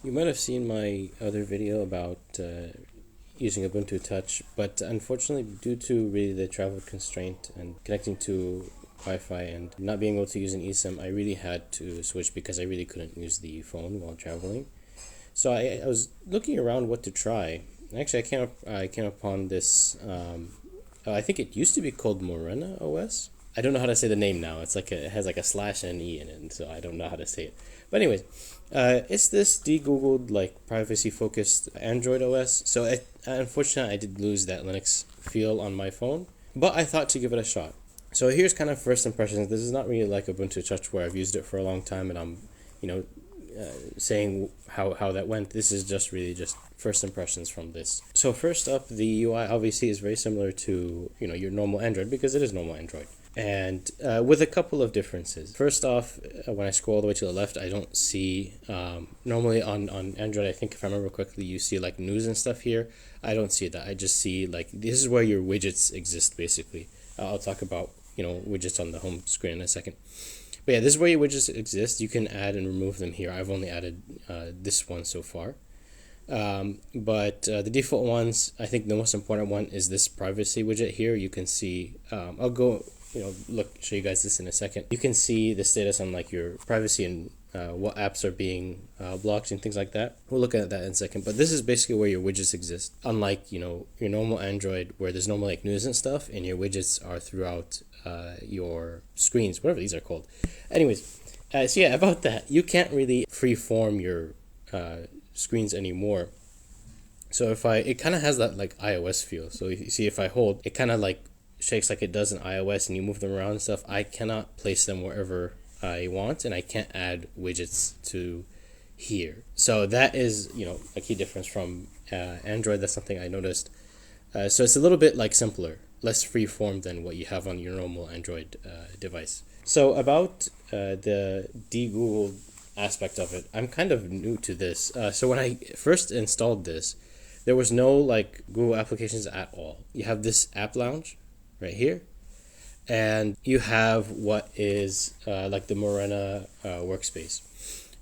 You might have seen my other video about using Ubuntu Touch, but unfortunately, due to really the travel constraint and connecting to Wi-Fi and not being able to use an eSIM, I really had to switch because I really couldn't use the phone while traveling. So I was looking around what to try. Actually, I came upon this. I think it used to be called Morena OS. I don't know how to say the name now. It has like a slash and an e in it, so I don't know how to say it. But anyways, it's this de-googled like privacy focused Android OS. So unfortunately, I did lose that Linux feel on my phone, but I thought to give it a shot. So here's kind of first impressions. This is not really like Ubuntu Touch where I've used it for a long time and I'm, you know, saying how that went. This is just really just first impressions from this. So first up, the UI obviously is very similar to your normal Android because it is normal Android, and with a couple of differences. First off, when I scroll all the way to the left, I don't see normally on Android. I think if I remember correctly, you see like news and stuff here. I don't see that. I just see like this is where your widgets exist basically. I'll talk about widgets on the home screen in a second. But yeah, this is where your widgets exist. You can add and remove them here. I've only added this one so far. But the default ones, I think the most important one is this privacy widget here. You can see, I'll go, show you guys this in a second. You can see the status on like your privacy and what apps are being blocked and things like that. We'll look at that in a second. But this is basically where your widgets exist. Unlike, your normal Android where there's normal like news and stuff and your widgets are throughout your screens, whatever these are called. Anyways, so yeah, about that, you can't really freeform your screens anymore. So it kind of has that like iOS feel. So you see, if I hold, it kind of like shakes like it does in iOS, and you move them around and stuff. I cannot place them wherever I want, and I can't add widgets to here. So that is a key difference from Android. That's something I noticed. So it's a little bit like simpler, less free-form than what you have on your normal Android device. So about the de-Googled aspect of it, I'm kind of new to this. So when I first installed this, there was no like Google applications at all. You have this app lounge right here, and you have what is like the Morena workspace.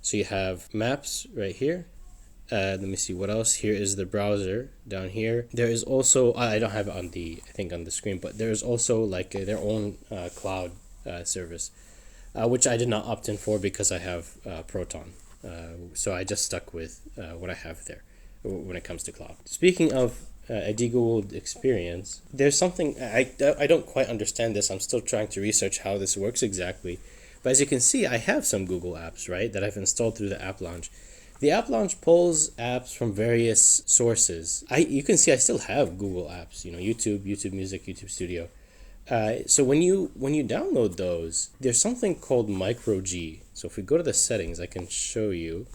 So you have maps right here. Let me see what else. Here is the browser down here. There is also I don't have it on the screen, but there is also like their own cloud service, which I did not opt in for because I have Proton. So I just stuck with what I have there when it comes to cloud. Speaking of a de-Googled experience, there's something I don't quite understand this. I'm still trying to research how this works exactly. But as you can see, I have some Google apps, right, that I've installed through the App Launch. The App Launch pulls apps from various sources. You can see I still have Google apps, YouTube, YouTube Music, YouTube Studio. So when you download those, there's something called micro G. So if we go to the settings, I can show you.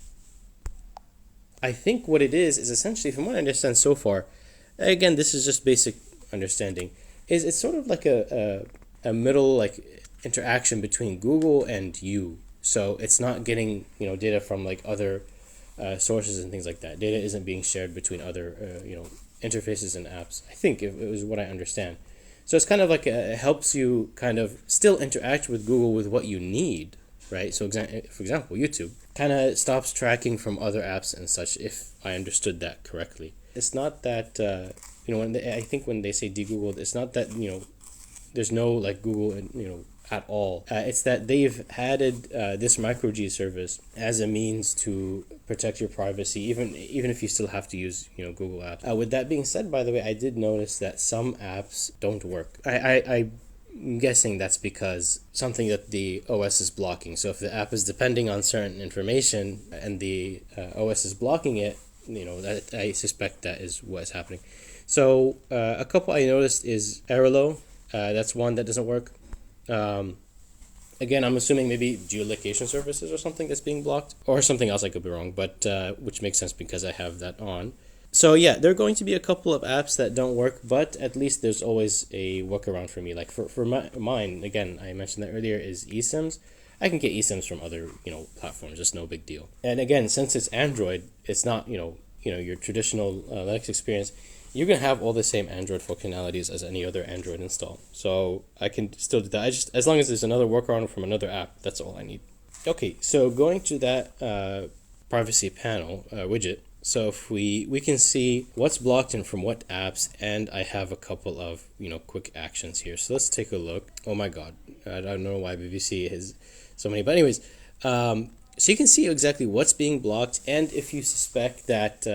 I think what it is essentially, from what I understand so far, again, this is just basic understanding, is it's sort of like a middle like interaction between Google and you. So it's not getting data from like other sources and things like that. Data isn't being shared between other interfaces and apps. I think it was what I understand. So it's kind of like it helps you kind of still interact with Google with what you need, right? So for example, YouTube kind of stops tracking from other apps and such, if I understood that correctly. It's not that I think when they say de-Googled, it's not that there's no like Google at all. It's that they've added this micro G service as a means to protect your privacy, even if you still have to use Google Apps. With that being said, by the way, I did notice that some apps don't work. I'm guessing that's because something that the OS is blocking. So if the app is depending on certain information and the OS is blocking it, that I suspect that is what is happening. So a couple I noticed is Airlo. That's one that doesn't work. Again, I'm assuming maybe geolocation services or something that's being blocked, or something else. I could be wrong, but which makes sense because I have that on. So yeah, there are going to be a couple of apps that don't work, but at least there's always a workaround for me. Like for mine, again, I mentioned that earlier, is eSIMs. I can get eSIMs from other platforms, just no big deal. And again, since it's Android, it's not your traditional Linux experience. You're gonna have all the same Android functionalities as any other Android install. So I can still do that. As long as there's another workaround from another app, that's all I need. Okay, so going to that privacy panel widget. So if we can see what's blocked and from what apps, and I have a couple of quick actions here. So let's take a look. Oh my god, I don't know why BBC has so many, but anyways, so you can see exactly what's being blocked, and if you suspect that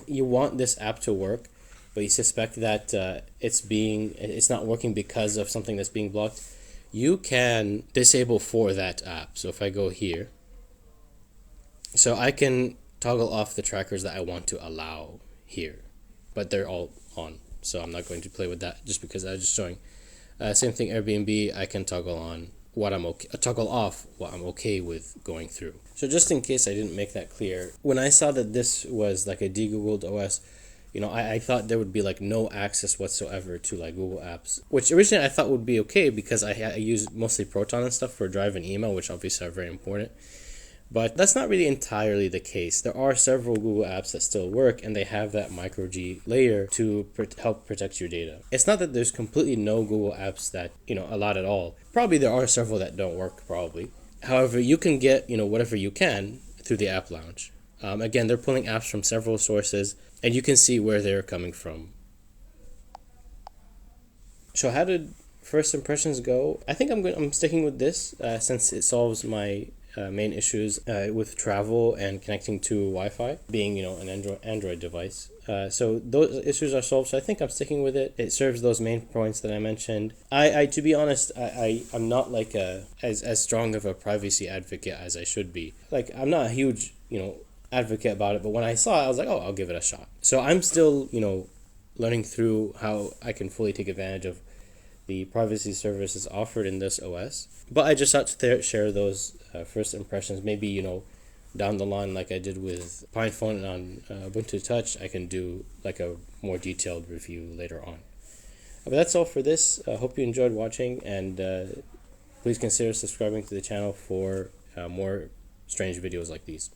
you want this app to work, but you suspect that it's not working because of something that's being blocked, you can disable for that app. So if I go here, so I can toggle off the trackers that I want to allow here, but they're all on, so I'm not going to play with that just because I was just showing. Same thing, Airbnb, I can toggle on what I'm okay, toggle off what I'm okay with going through. So just in case I didn't make that clear, when I saw that this was like a de-googled OS, I thought there would be like no access whatsoever to like Google Apps, which originally I thought would be okay because I use mostly Proton and stuff for Drive and email, which obviously are very important. But that's not really entirely the case. There are several Google apps that still work, and they have that micro G layer to help protect your data. It's not that there's completely no Google apps that, allowed at all. Probably there are several that don't work, probably. However, you can get, whatever you can through the App Lounge. Again, they're pulling apps from several sources, and you can see where they're coming from. So how did first impressions go? I think I'm sticking with this since it solves my main issues with travel and connecting to Wi-Fi, being an Android device. So those issues are solved. So I think I'm sticking with it. It serves those main points that I mentioned. I to be honest, I'm not like as strong of a privacy advocate as I should be. Like, I'm not a huge advocate about it, but when I saw it, I was like, oh, I'll give it a shot. So I'm still learning through how I can fully take advantage of the privacy services offered in this OS. But I just thought to share those first impressions. Maybe, down the line, like I did with Fairphone and on Ubuntu Touch, I can do like a more detailed review later on. But that's all for this. I hope you enjoyed watching, and please consider subscribing to the channel for more strange videos like these.